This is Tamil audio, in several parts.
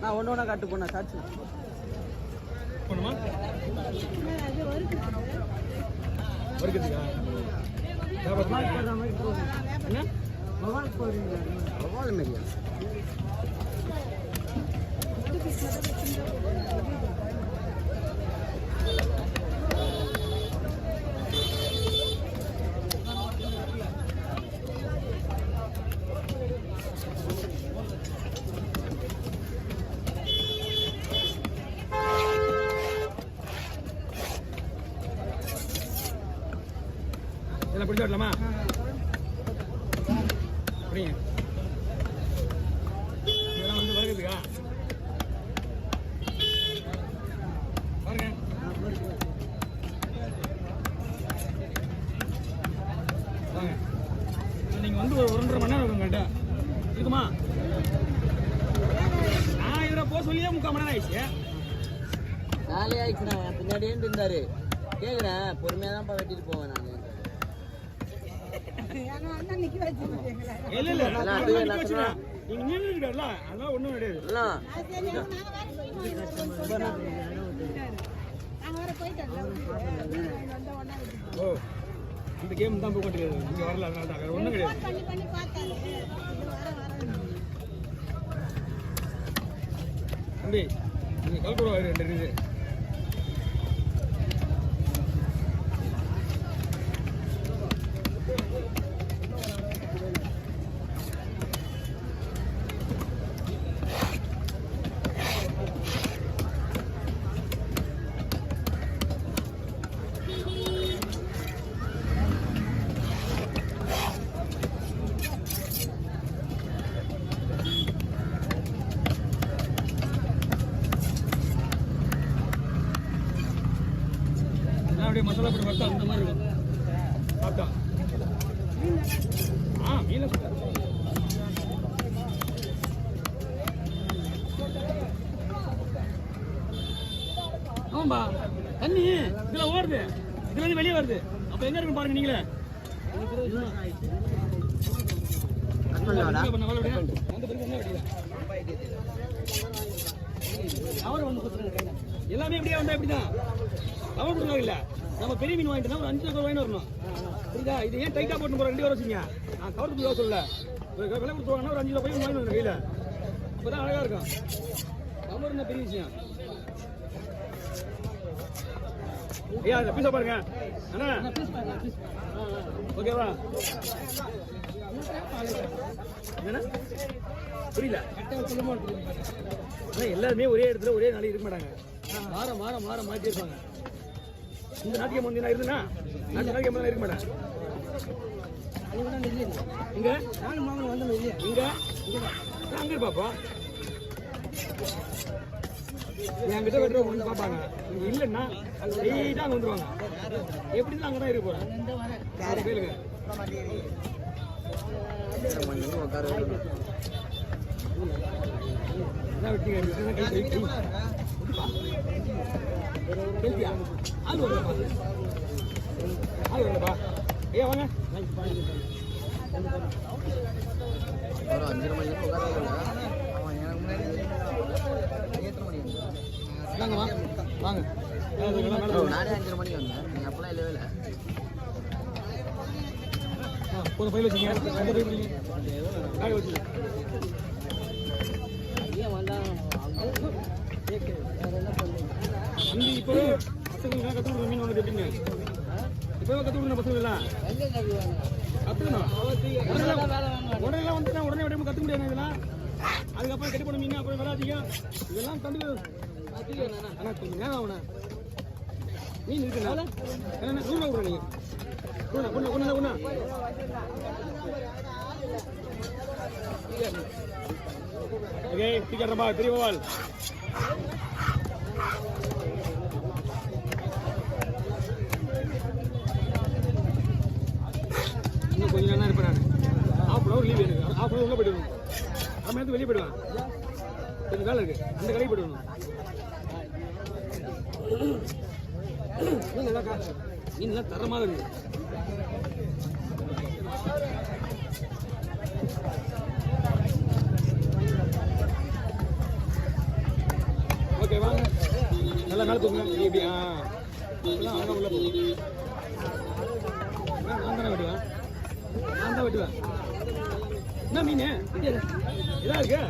நான் ஒன்று ஒன்றா கட்டு போனேன் சாட்சி போணுமா வருகிறதுக்கா என்ன பவால் மாரியா இதெல்லாம் பிடிச்சி வரலாமா அப்படிங்க இதெல்லாம் வந்து வருகிறதுக்கா பாருங்க வாங்க நீங்கள் வந்து ஒரு 1.5 மணி நேரம் இருக்கும் கரெக்டா இருக்குமா நான் இவரை போக சொல்லியே 3/4 மணி நேரம் ஆயிடுச்சு நாளே ஆயிடுச்சுண்ணா பின்னாடியே இருந்தாரு கேட்குறேன் பொறுமையாக தான்ப்பா வெட்டிட்டு போவேன் நான் இல்ல இல்ல நீங்க நின்னுட்டல அதெல்லாம் ஒண்ணும் கிடையாது ஓ இந்த கேம் தான் போக முடியாது இங்க வரல அதனால தான் வேற ஒண்ணும் கிடையாது தம்பி நீங்க கல்குறவா 2 இருக்குது மசாலா போட்டு வறுத்தா அந்த மாதிரி இருக்கும் சாப்பிட்டா மீன ஆமாம்பா தண்ணி இதுல ஓடுது இதுல இருந்து வெளியே வருது அப்ப எங்க இருக்கு பாருங்க நீங்களே எல்லாமே எப்படியா வந்தா எப்படிதான் கவர் கொடுக்க இல்ல நம்ம பெரிய மீன் வாங்கிட்டோம்னா ஒரு 5 வாங்கி வரணும் புரியுதா இது ஏன் டைட்டா போட்டு போற 2 வர வச்சுங்க நான் கவர் கொடுக்க சொல்ல விலை கொடுத்து வாங்கினா ஒரு 5 ரூபாய் வாங்கி வரணும் கையில அப்பதான் அழகா இருக்கும் கவர் என்ன பெரிய விஷயம் ஐயா இந்த பீஸா பாருங்க அண்ணா ஓகேவா என்ன புரியல எல்லாருமே ஒரே இடத்துல ஒரே நாளைக்கு இருக்க மாட்டாங்க மாற மாற்றி இருப்பாங்க இந்த நாட்டியம் வந்து இருக்குன்னா நாட்டியம் இருக்க மாட்டேன் இங்க இங்க அங்க பாப்போம் என்கிட்ட வெட்டுறவங்க பார்ப்பாங்க இங்க இல்லைன்னா ஸ்ட்ரெயிட்டா அங்க வந்துருவாங்க எப்படின்னா அங்கதான் இருக்க போறேன் கேளுங்க என்ன வெட்டிங்க ஆள் வரலப்பா ஐயா வாங்க ஒரு 5 மணி வாங்க நானே 5 மணிக்கு வந்தேன் நீங்க அப்பெல்லாம் இல்லவே இல்லை கொஞ்சம் பையில வச்சுங்க அங்கே இப்போ பசங்க கற்றுக் மீன் வாங்க எப்படிங்க இப்போ கற்றுக் கொடுங்க பசங்க எல்லாம் கற்றுக்கணும் உடனே வந்து உடனே விட கற்றுக்க முடியாது இதெல்லாம் அதுக்கப்புறம் கட்டி போட மீன் அப்புறம் விளாதிங்க இதெல்லாம் கண்டு ஆனால் கொஞ்சம் நேரம் ஆகுண்ணா மீன் இருக்குண்ணா என்ன நூறுரூவா கொடுங்க நீங்கள் கொண்டா ஓகே சீக்கிரமா திரும்பவாள் இன்னும் கொஞ்சம் நேரம் இருப்பேன் நான் ½ லீவ் எனக்கு ½ உள்ள போயிடுவேன் அரை மணி வெளியே போயிடுவேன் கொஞ்சம் வேலை இருக்கு அந்த கடைக்கு போயிடுவேன் மீன் நல்லா தரமாக இருக்கு நல்லா மேலே தூக்குங்க இப்படி ஆ இதெல்லாம் அங்கே உள்ள போகும். நான் தானே வெட்டுவேன், நான் தான் வெட்டுவேன். என்ன மீன் இதா இருக்கு?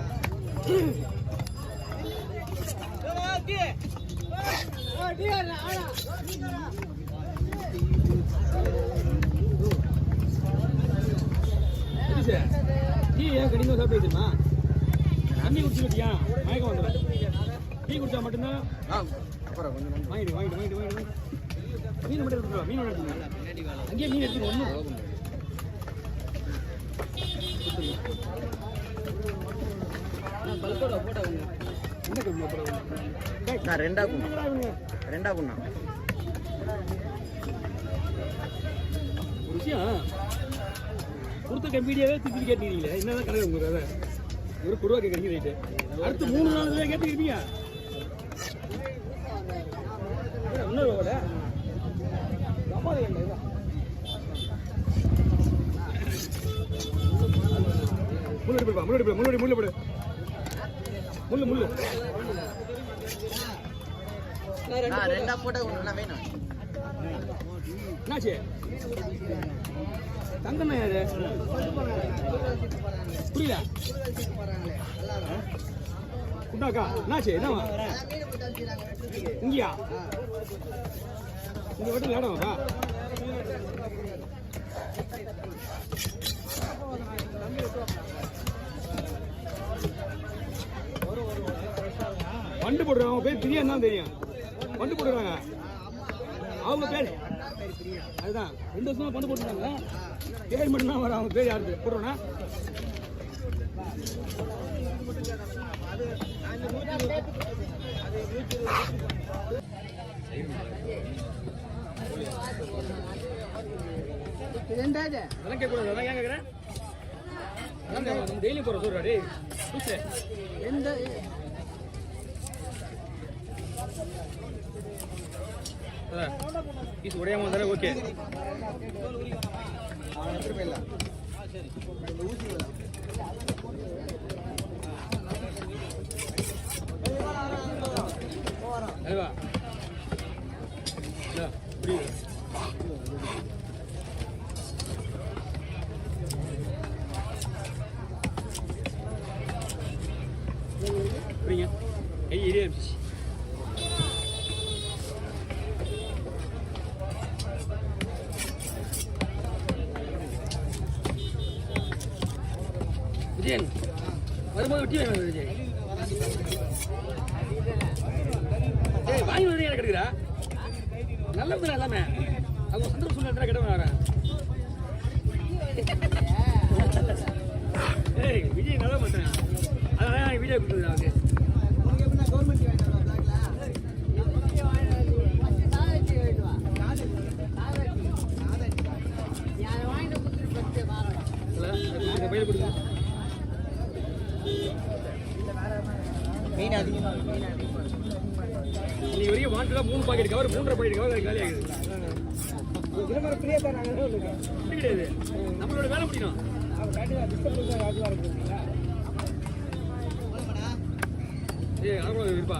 டீ ஏன் கடினமாக சாப்பிட்டு வச்சுருமா? தண்ணி குடிச்சு வச்சியா மயக்கம் வந்துடும். டீ குடிச்சா மட்டும்தான் வாங்கிடு வாங்கிட்டு வாங்கிட்டு வாங்கிட்டு மீன் மட்டும் எடுத்துட்டு வா. மீன் எடுத்துருவா, அங்கேயே மீன் எடுத்துட்டு ஒன்றும் நான் ரெண்டா குண்ணா ஒரு விஷயம் கொடுத்த கம்பீடியாவே திருப்பி கேட்டீங்களே, என்னதான் கணக்கு உங்களுக்கு? அதை ஒரு கொடுவா கேட்குறீங்க ரைட்டு. அடுத்து 3 நாள் தான் கேட்டுக்கிறீங்க. இன்னொரு முள்ளு போடுப்பா, முள்ளு போடு, முள்ளு முள்ளு போடு, முள்ளு முள்ளு. ரெண்டா போட்டா வேணும். என்னாச்சு தங்கண்ணா யாரு? புரியல குண்டாக்கா என்னாச்சு? என்னவா இங்கயா? இங்க மட்டும் லேடாவாக்கா? வண்டு போடுறாங்க, அவங்க பேர் தெரியாது தான் தெரியும். வண்டு போடுறாங்க அவங்க பேர் அதுதான். 2 வருஷமா பண்டு போட்டுருக்காங்க. பேர் மட்டும்தான் வர, அவங்க பேர் யாருக்கு போடுறோன்னா? அதெல்லாம் கேட்கக்கூடாது. அதான் ஏன் கேட்குறேன்? நம்ம டெய்லி போகிற சொல்கிறா டே எந்த பீஸ் உடையாம வந்தாலே ஓகே. அதுவா புரியுது. புரியுங்க கை ஏரியா இருந்துச்சு. விஜயன் வரும்போது வெட்டி வாங்க விஜய். ஏய் வாங்கி வந்து எனக்கு கிடைக்கிறா நல்ல மீன் எல்லாமே. அவங்க சந்தர்ப்ப சூழ்நிலை கிட்ட வரேன். ஏய் விஜய் நல்லா பண்ணுறேன், அதனால வீடியோ கொடுத்துருக்கேன். அவங்க பயிர் கொடுங்க. இன்னைக்கு வரைக்கும் வாண்டடா 3 பாக்கெட் கவர், 3.5 பாக்கெட் கவர் காலி ஆகுது. கிடையாது, நம்மளோட வேலை முடியணும். ஏ இருப்பா